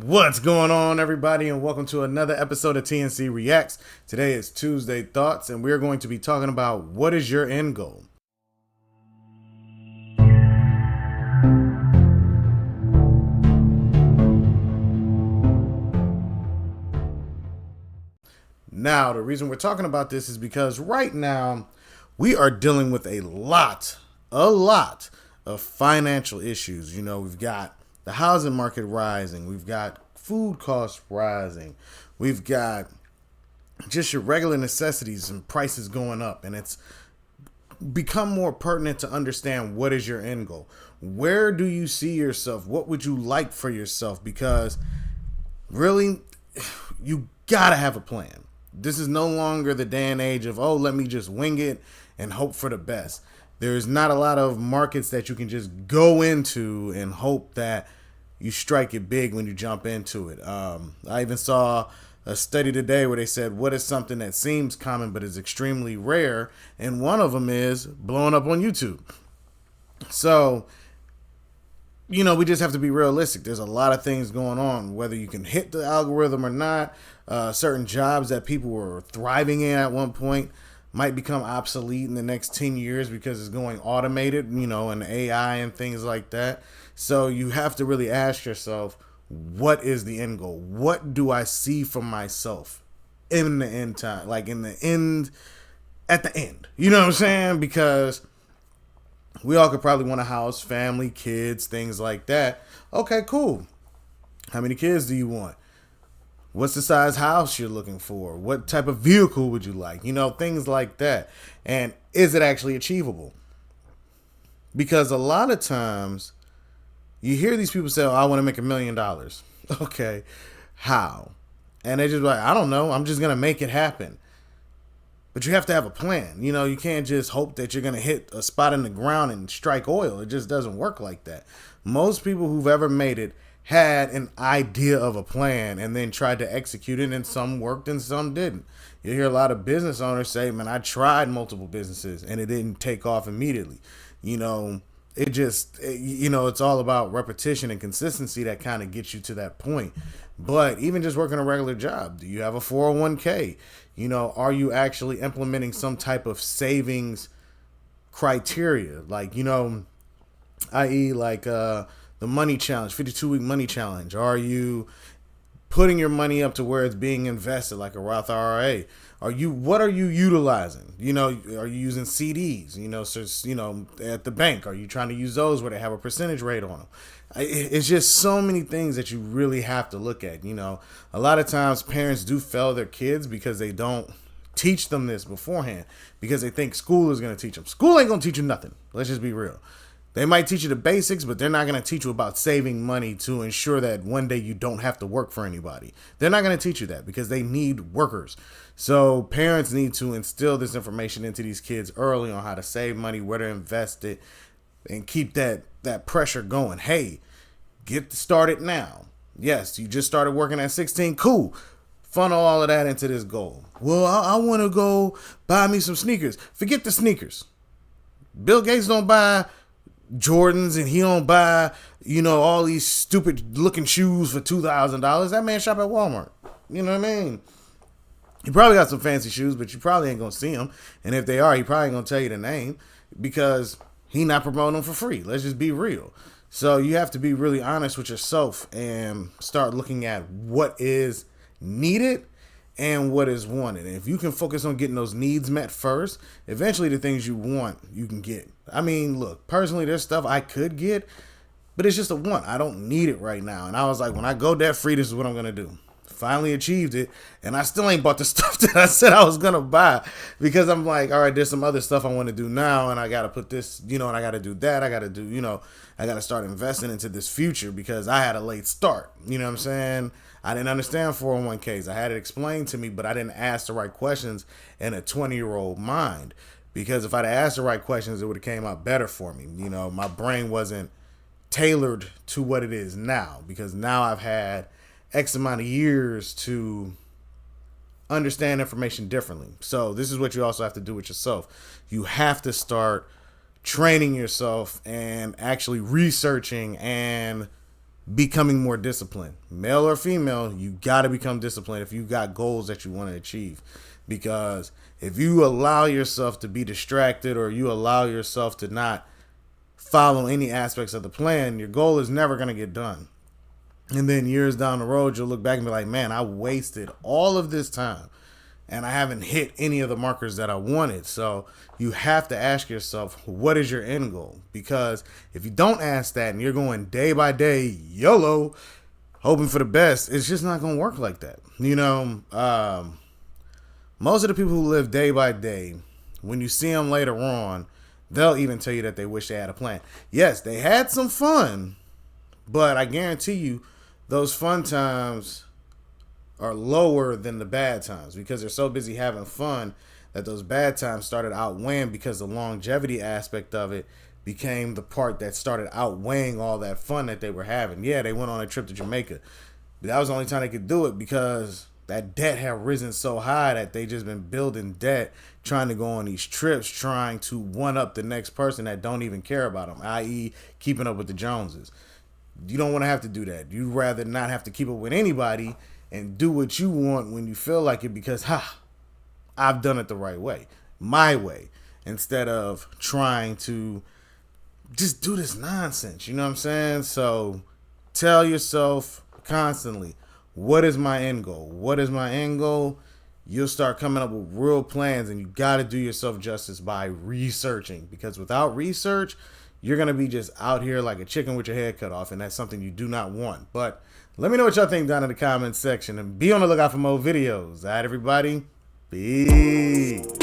What's going on, everybody, and welcome to another episode of TNC Reacts. Today is Tuesday Thoughts, and we're going to be talking about what is your end goal. Now, the reason we're talking about this is because right now we are dealing with a lot of financial issues. We've got the housing market rising, we've got food costs rising, we've got just your regular necessities and prices going up, and it's become more pertinent to understand what is your end goal. Where do you see yourself? What would you like for yourself? Because really, you gotta have a plan. This is no longer the day and age of, oh, let me just wing it and hope for the best. There's not a lot of markets that you can just go into and hope that you strike it big when you jump into it. I even saw a study today where they said, what is something that seems common but is extremely rare? And one of them is blowing up on YouTube. So, we just have to be realistic. There's a lot of things going on, whether you can hit the algorithm or not. Certain jobs that people were thriving in at one point might become obsolete in the next 10 years because it's going automated, and AI and things like that. So you have to really ask yourself, what is the end goal? What do I see for myself in the end time? Like at the end. You know what I'm saying? Because we all could probably want a house, family, kids, things like that. Okay, cool. How many kids do you want? What's the size house you're looking for? What type of vehicle would you like? Things like that. And is it actually achievable? Because a lot of times you hear these people say, oh, I want to make $1 million. Okay, how? And they just like, I don't know. I'm just going to make it happen. But you have to have a plan. You can't just hope that you're going to hit a spot in the ground and strike oil. It just doesn't work like that. Most people who've ever made it had an idea of a plan and then tried to execute it, and some worked and some didn't. You hear a lot of business owners say, man, I tried multiple businesses and it didn't take off immediately. It's all about repetition and consistency that kind of gets you to that point. But even just working a regular job, do you have a 401k? Are you actually implementing some type of savings criteria? Like, i.e. like the money challenge, 52-week money challenge. Are you putting your money up to where it's being invested like a Roth IRA? What are you utilizing? Are you using CDs? At the bank, are you trying to use those where they have a percentage rate on them? It's just so many things that you really have to look at. A lot of times parents do fail their kids because they don't teach them this beforehand, because they think school is going to teach them. School ain't going to teach you nothing. Let's just be real. They might teach you the basics, but they're not going to teach you about saving money to ensure that one day you don't have to work for anybody. They're not going to teach you that because they need workers. So parents need to instill this information into these kids early on how to save money, where to invest it, and keep that pressure going. Hey, get started now. Yes, you just started working at 16. Cool. Funnel all of that into this goal. Well, I want to go buy me some sneakers. Forget the sneakers. Bill Gates don't buy Jordans, and he don't buy, all these stupid looking shoes for $2,000. That man shop at Walmart. You know what I mean? He probably got some fancy shoes, but you probably ain't gonna see them. And if they are, he probably ain't gonna tell you the name because he not promoting them for free. Let's just be real. So you have to be really honest with yourself and start looking at what is needed and what is wanted. And if you can focus on getting those needs met first, eventually the things you want, you can get. I mean, look, personally, there's stuff I could get, but it's just a want. I don't need it right now. And I was like, when I go debt free, this is what I'm going to do. Finally achieved it, and I still ain't bought the stuff that I said I was going to buy because I'm like, all right, there's some other stuff I want to do now, and I got to put this, and I got to do that. I got to do, I got to start investing into this future because I had a late start. You know what I'm saying? I didn't understand 401ks. I had it explained to me, but I didn't ask the right questions in a 20-year-old mind, because if I'd asked the right questions, it would have came out better for me. My brain wasn't tailored to what it is now, because now I've had X amount of years to understand information differently. So this is what you also have to do with yourself. You have to start training yourself and actually researching and becoming more disciplined. Male or female, you got to become disciplined if you got goals that you want to achieve. Because if you allow yourself to be distracted, or you allow yourself to not follow any aspects of the plan, your goal is never going to get done. And then years down the road, you'll look back and be like, man, I wasted all of this time and I haven't hit any of the markers that I wanted. So you have to ask yourself, what is your end goal? Because if you don't ask that and you're going day by day, YOLO, hoping for the best, it's just not going to work like that. You know, most of the people who live day by day, when you see them later on, they'll even tell you that they wish they had a plan. Yes, they had some fun, but I guarantee you those fun times are lower than the bad times, because they're so busy having fun that those bad times started outweighing, because the longevity aspect of it became the part that started outweighing all that fun that they were having. Yeah, they went on a trip to Jamaica, but that was the only time they could do it because that debt had risen so high that they just been building debt, trying to go on these trips, trying to one up the next person that don't even care about them, i.e. keeping up with the Joneses. You don't want to have to do that. You'd rather not have to keep up with anybody and do what you want when you feel like it, because I've done it the right way, my way, instead of trying to just do this nonsense. You know what I'm saying? So tell yourself constantly, what is my end goal? What is my end goal? You'll start coming up with real plans, and you got to do yourself justice by researching, because without research, you're going to be just out here like a chicken with your head cut off, and that's something you do not want. But let me know what y'all think down in the comments section, and be on the lookout for more videos. All right, everybody? Peace.